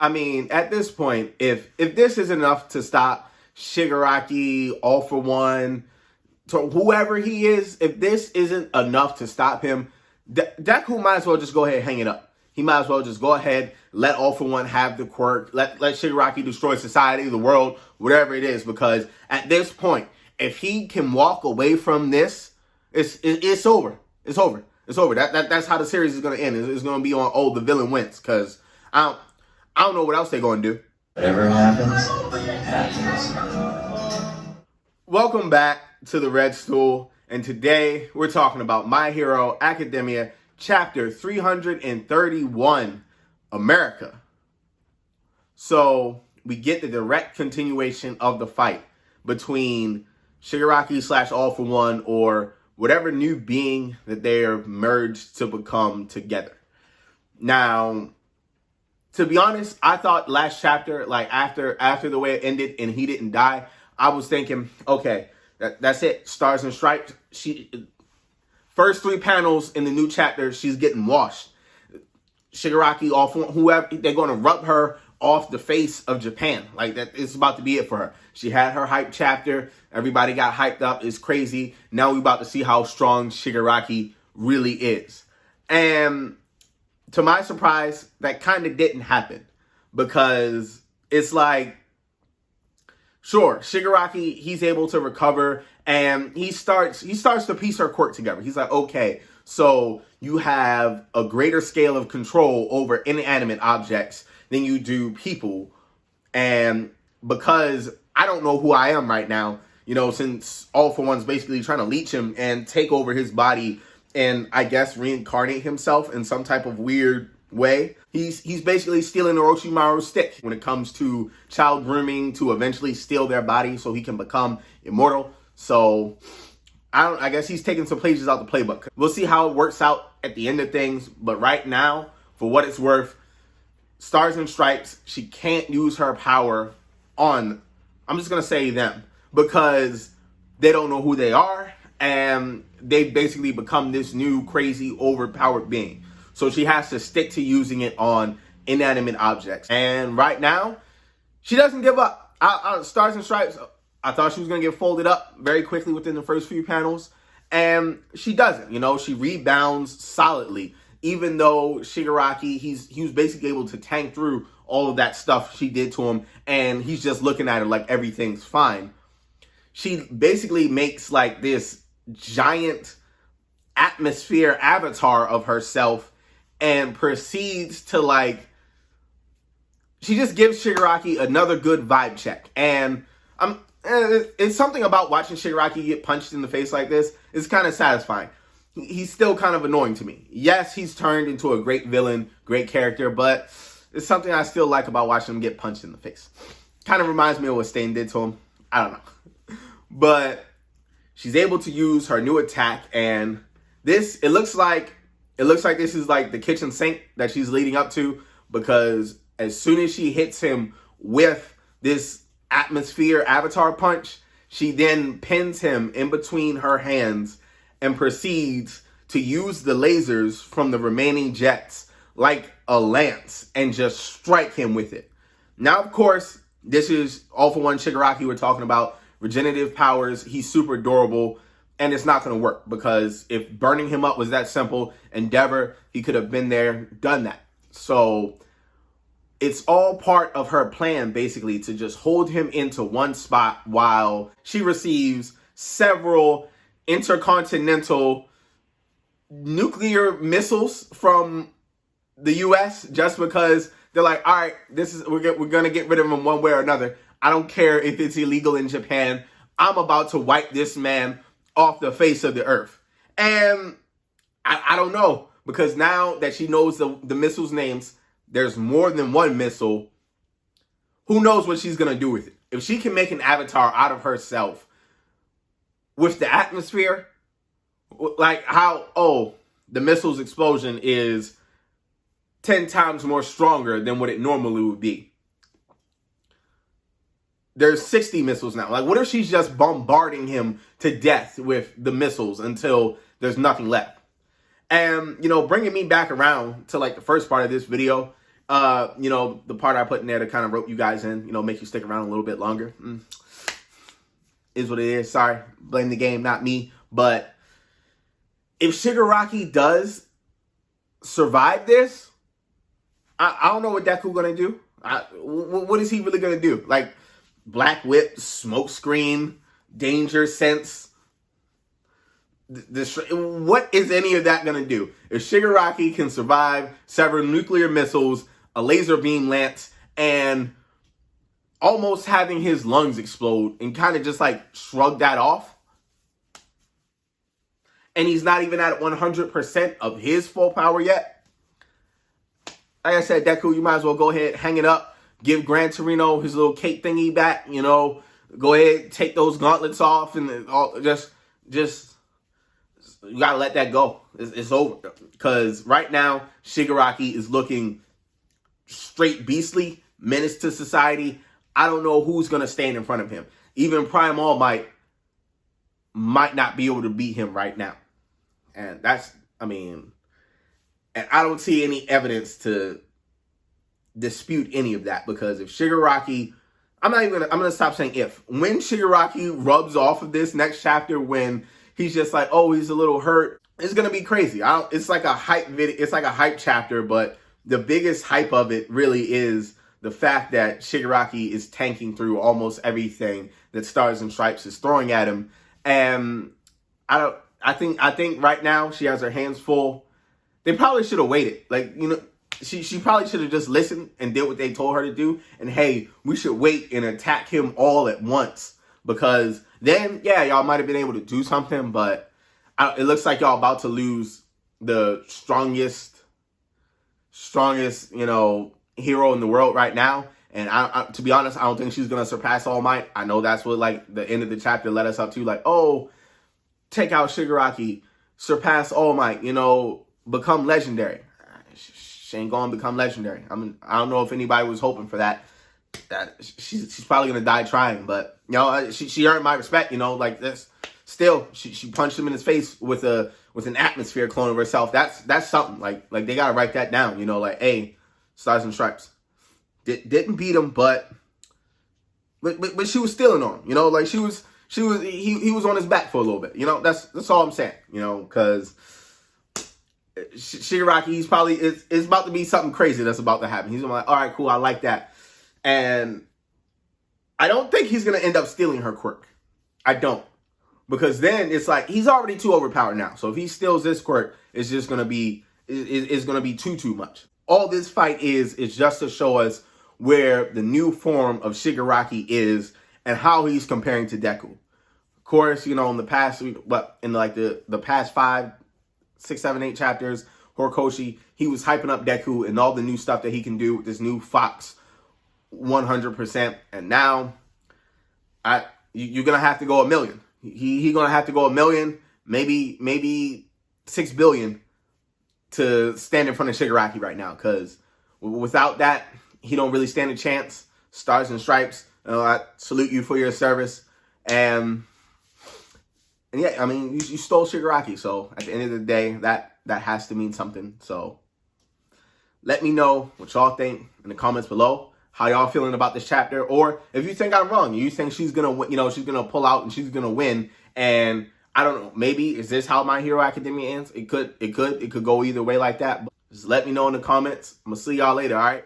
I mean, at this point, if this is enough to stop Shigaraki, All For One, to whoever he is, if this isn't enough to stop him, Deku might as well just go ahead and hang it up. He might as well just go ahead, let All For One have the quirk, let Shigaraki destroy society, the world, whatever it is, because at this point, if he can walk away from this, it's over. It's over. It's over. That's how the series is going to end. It's going to be on, oh, the villain wins, because I don't know what else they're going to do. Whatever happens, happens. Welcome back to the Red Stool, and today we're talking about My Hero Academia Chapter 331, America. So we get the direct continuation of the fight between Shigaraki / All For One, or whatever new being that they are merged to become together. Now, to be honest, I thought last chapter, like after the way it ended and he didn't die, I was thinking, okay, that's it. Stars and Stripes. First 3 panels in the new chapter, she's getting washed. Shigaraki, All For One, whoever, they're going to rub her off the face of Japan. Like, that is about to be it for her. She had her hype chapter. Everybody got hyped up. It's crazy. Now we're about to see how strong Shigaraki really is. And to my surprise, that kind of didn't happen, because it's like, sure, Shigaraki, he's able to recover, and he starts to piece her quirk together. He's like, okay, so you have a greater scale of control over inanimate objects than you do people, and because I don't know who I am right now, you know, since All For One's basically trying to leech him and take over his body and I guess reincarnate himself in some type of weird way. He's basically stealing Orochimaru's stick when it comes to child grooming to eventually steal their body so he can become immortal. So I guess he's taking some pages out the playbook. We'll see how it works out at the end of things. But right now, for what it's worth, Stars and Stripes, she can't use her power on, I'm just going to say them, because they don't know who they are. And they basically become this new crazy overpowered being. So she has to stick to using it on inanimate objects. And right now, she doesn't give up. Stars and Stripes, I thought she was going to get folded up very quickly within the first few panels. And she doesn't. You know, she rebounds solidly. Even though Shigaraki, he was basically able to tank through all of that stuff she did to him. And he's just looking at her like everything's fine. She basically makes like this giant atmosphere avatar of herself and proceeds to like, she just gives Shigaraki another good vibe check. And it's something about watching Shigaraki get punched in the face like this. It's kind of satisfying. He's still kind of annoying to me. Yes, he's turned into a great villain, great character, but it's something I still like about watching him get punched in the face. Kind of reminds me of what Stain did to him. I don't know. But she's able to use her new attack, and it looks like this is like the kitchen sink that she's leading up to, because as soon as she hits him with this atmosphere avatar punch, she then pins him in between her hands and proceeds to use the lasers from the remaining jets like a lance and just strike him with it. Now, of course, this is All For One Shigaraki we're talking about. Regenerative powers, he's super durable, and it's not going to work, because if burning him up was that simple endeavor, he could have been there, done that. So it's all part of her plan, basically, to just hold him into one spot while she receives several intercontinental nuclear missiles from the U.S. just because they're like, all right, we're going to get rid of him one way or another. I don't care if it's illegal in Japan. I'm about to wipe this man off the face of the earth. And I don't know, because now that she knows the missiles' names, there's more than one missile. Who knows what she's going to do with it? If she can make an avatar out of herself with the atmosphere, like how, the missile's explosion is 10 times more stronger than what it normally would be. There's 60 missiles now. Like, what if she's just bombarding him to death with the missiles until there's nothing left? And, you know, bringing me back around to like the first part of this video, The part I put in there to kind of rope you guys in, make you stick around a little bit longer. Is what it is. Sorry. Blame the game, not me. But if Shigaraki does survive this, I don't know what Deku gonna do. What is he really gonna do? Like, Black Whip, Smoke Screen, Danger Sense. What is any of that gonna do? If Shigaraki can survive several nuclear missiles, a laser beam lance, and almost having his lungs explode and kind of just like shrug that off, and he's not even at 100% of his full power yet. Like I said, Deku, you might as well go ahead, hang it up, give Gran Torino his little cape thingy back, go ahead, take those gauntlets off, and all just you gotta let that go. It's over. Because right now, Shigaraki is looking straight beastly, menace to society. I don't know who's gonna stand in front of him. Even Prime All Might not be able to beat him right now. And and I don't see any evidence to dispute any of that, because if Shigaraki, I'm gonna stop saying if. When Shigaraki rubs off of this next chapter, when he's just like, oh, he's a little hurt, it's gonna be crazy. It's like a hype video. It's like a hype chapter, but the biggest hype of it really is the fact that Shigaraki is tanking through almost everything that Stars and Stripes is throwing at him. And I think right now she has her hands full. They probably should have waited. She probably should have just listened and did what they told her to do. And hey, we should wait and attack him all at once, because then, yeah, y'all might have been able to do something, but it looks like y'all about to lose the strongest, hero in the world right now. And to be honest, I don't think she's going to surpass All Might. I know that's what, the end of the chapter led us up to. Take out Shigaraki, surpass All Might, become legendary. She ain't going to become legendary. I don't know if anybody was hoping for that. That she's probably going to die trying, but, she earned my respect, this. Still, she punched him in his face with an atmosphere clone of herself. That's something. Like they got to write that down, hey, Stars and Stripes didn't beat him, but she was stealing on him, he was on his back for a little bit, that's all I'm saying, because Shigaraki, he's probably, it's about to be something crazy that's about to happen. He's gonna be like, all right, cool, I like that. And I don't think he's gonna end up stealing her quirk. I don't. Because then it's like, he's already too overpowered now. So if he steals this quirk, it's just gonna be, it's gonna be too much. All this fight is just to show us where the new form of Shigaraki is and how he's comparing to Deku. Of course, in the past, the past 5, 6, 7, 8 chapters, Horikoshi, he was hyping up Deku and all the new stuff that he can do with this new Fox 100%. And now, you're going to have to go 1 million. He's going to have to go 1 million, maybe 6 billion to stand in front of Shigaraki right now. Because without that, he don't really stand a chance. Stars and Stripes, I salute you for your service. And yeah, you stole Shigaraki. So at the end of the day, that has to mean something. So let me know what y'all think in the comments below. How y'all feeling about this chapter? Or if you think I'm wrong, you think she's gonna, she's gonna pull out and she's gonna win. And I don't know, maybe is this how My Hero Academia ends? It could go either way like that. But just let me know in the comments. I'm gonna see y'all later. All right.